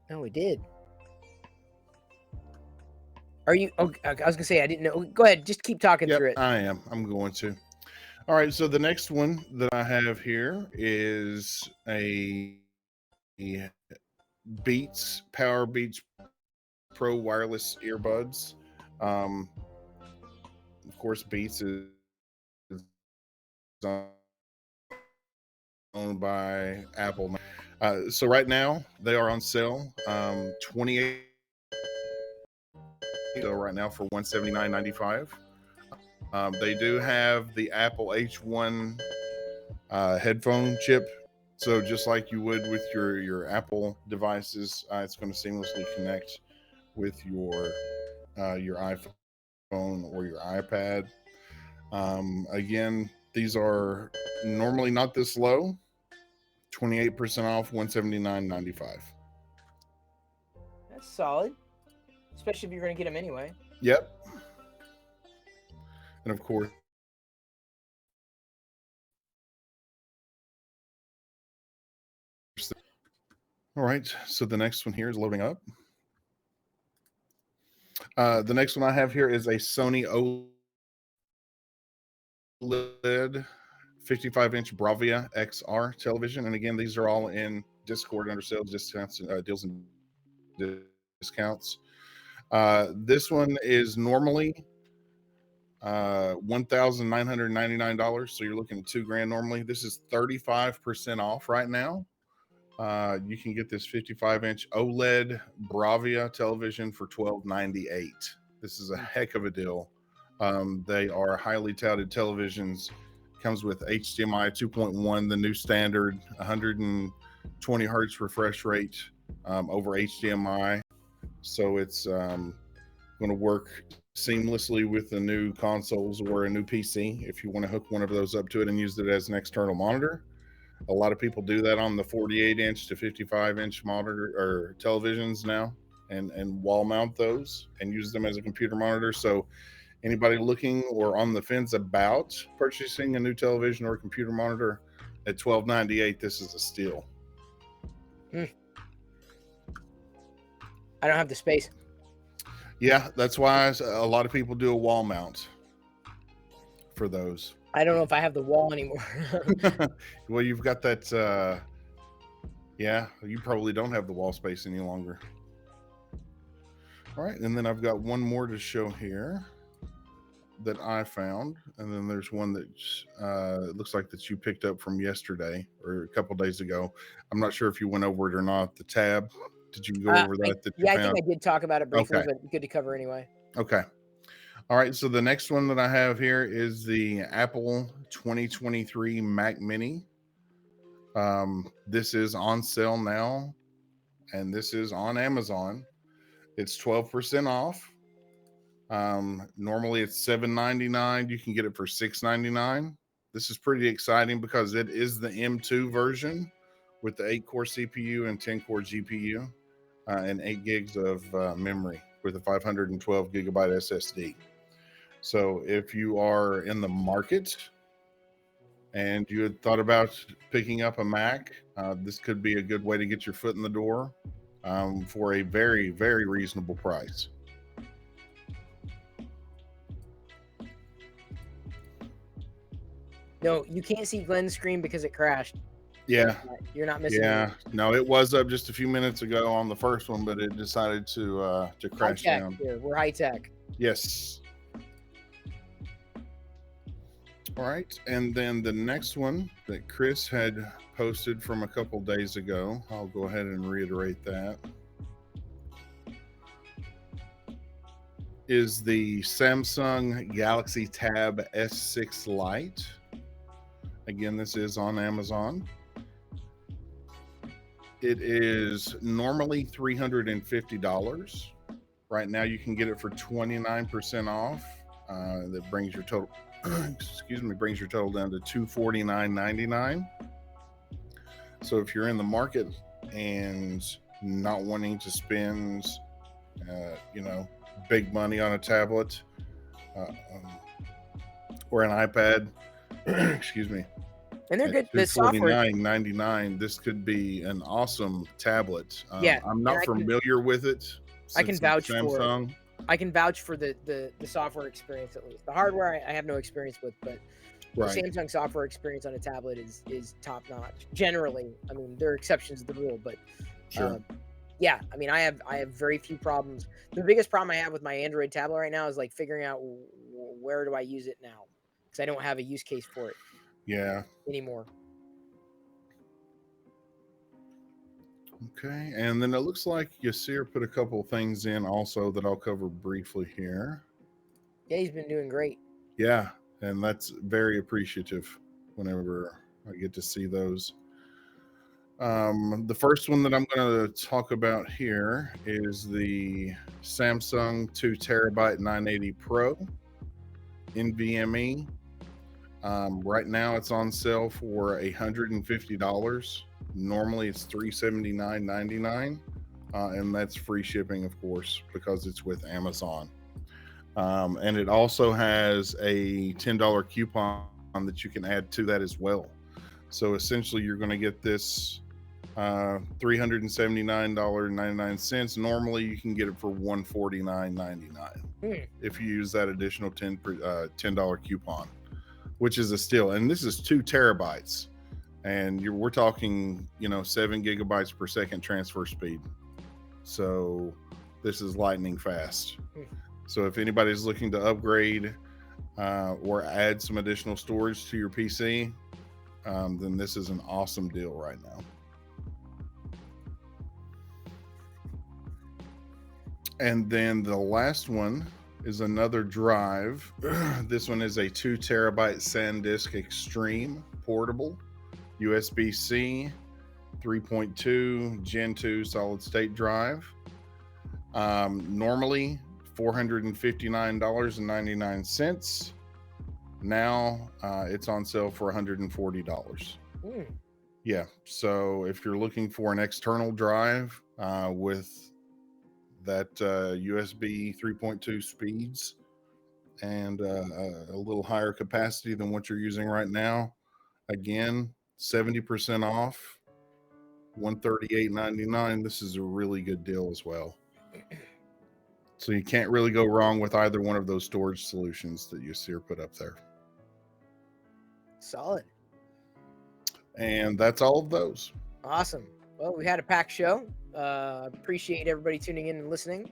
No, we did. Are you? Oh, I was gonna say I didn't know. Go ahead, just keep talking Yep, through it. I am. I'm going to. All right, so the next one that I have here is a Power Beats Pro wireless earbuds. Of course, Beats is owned by Apple. So right now they are on sale. 28 right now for $179.95. They do have the Apple H1 headphone chip. So just like you would with your Apple devices, it's going to seamlessly connect with your iPhone or your iPad. Again, these are normally not this low. 28% off, $179.95. That's solid, especially if you're gonna get them anyway. Yep. And of course, all right. So the next one here is loading up. The next one I have here is a Sony OLED 55-inch Bravia XR television. And again, these are all in Discord under sales discounts, deals and discounts. This one is normally $1,999. So you're looking at $2,000 normally. This is 35% off right now. You can get this 55-inch OLED Bravia television for $1,298. This is a heck of a deal. They are highly touted televisions. Comes with HDMI 2.1, the new standard, 120 hertz refresh rate over HDMI. So it's going to work seamlessly with the new consoles or a new PC if you want to hook one of those up to it and use it as an external monitor. A lot of people do that on the 48-inch to 55-inch monitor or televisions now, and wall mount those and use them as a computer monitor. So anybody looking or on the fence about purchasing a new television or a computer monitor at $1,298, this is a steal. I don't have the space. Yeah, that's why a lot of people do a wall mount for those. I don't know if I have the wall anymore. Well, you've got that. Yeah, you probably don't have the wall space any longer. All right, and then I've got one more to show here that I found, and then there's one that looks like that you picked up from yesterday or a couple days ago. I'm not sure if you went over it or not. The tab. Did you go over that? Yeah, I found? think I did talk about it briefly, Okay. but good to cover anyway. Okay. All right. So the next one that I have here is the Apple 2023 Mac Mini. This is on sale now, and this is on Amazon. It's 12% off. Normally it's $7.99. You can get it for $6.99. This is pretty exciting because it is the M2 version with the 8-core CPU and 10-core GPU and 8 gigs of memory with a 512 gigabyte SSD. So if you are in the market and you had thought about picking up a Mac, this could be a good way to get your foot in the door for a very, very reasonable price. No, you can't see Glenn's screen because it crashed. Yeah. You're not missing. Yeah. No, it was up just a few minutes ago on the first one, but it decided to crash down. Here. We're high tech. Yes. All right. And then the next one that Chris had posted from a couple days ago, I'll go ahead and reiterate that, is the Samsung Galaxy Tab S6 Lite. Again, this is on Amazon. It is normally $350. Right now, you can get it for 29% off. That brings your total, brings your total down to $249.99. So if you're in the market and not wanting to spend, big money on a tablet or an iPad, excuse me, And they're at good. The software, $249.99, this could be an awesome tablet. yeah, I'm and not familiar with it I can since it's vouch for Samsung. I can vouch for the software experience at least. The hardware I have no experience with, but the Right. Samsung software experience on a tablet is top notch. Generally, I mean there are exceptions to the rule, but Sure. yeah, I mean I have very few problems. The biggest problem I have with my Android tablet right now is like figuring out where do I use it now, because I don't have a use case for it Yeah. anymore. Okay. And then it looks like Yasir put a couple of things in also that I'll cover briefly here. Yeah, he's been doing great. Yeah. And that's very appreciative whenever I get to see those. The first one that I'm going to talk about here is the Samsung 2 terabyte 980 Pro NVMe. Right now it's on sale for $150. Normally it's $379.99, and that's free shipping, of course, because it's with Amazon. And it also has a $10 coupon that you can add to that as well. So essentially, you're going to get this $379.99. Normally, you can get it for $149.99 if you use that additional $10 coupon, which is a steal. And this is 2 terabytes, and we're talking 7 gigabytes per second transfer speed. So this is lightning fast. So if anybody's looking to upgrade or add some additional storage to your PC, then this is an awesome deal right now. And then the last one is another drive. This one is a 2 terabyte SanDisk Extreme portable USB-C 3.2 Gen 2 solid state drive. Normally $459.99. Now it's on sale for $140. Yeah, so if you're looking for an external drive with that USB 3.2 speeds and a little higher capacity than what you're using right now, again, 70% off, $138.99. This is a really good deal as well. So you can't really go wrong with either one of those storage solutions that Yasir put up there. Solid. And that's all of those. Awesome. Well, we had a packed show. Appreciate everybody tuning in and listening.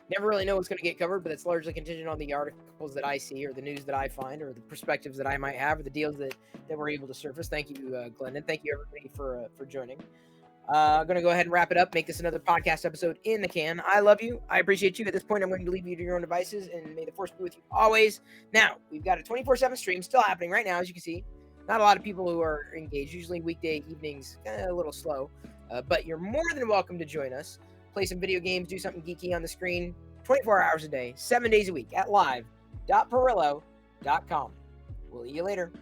Never really know what's going to get covered, but it's largely contingent on the articles that I see or the news that I find or the perspectives that I might have or the deals that we're able to surface. Thank you, Glenn, and thank you everybody for joining. I'm going to go ahead and wrap it up, make this another podcast episode in the can. I love you. I appreciate you. At this point, I'm going to leave you to your own devices, and may the force be with you always. Now, we've got a 24/7 stream still happening right now, as you can see. Not a lot of people who are engaged. Usually weekday evenings, a little slow. But you're more than welcome to join us. Play some video games, do something geeky on the screen, 24 hours a day, 7 days a week at live.pirillo.com. We'll see you later.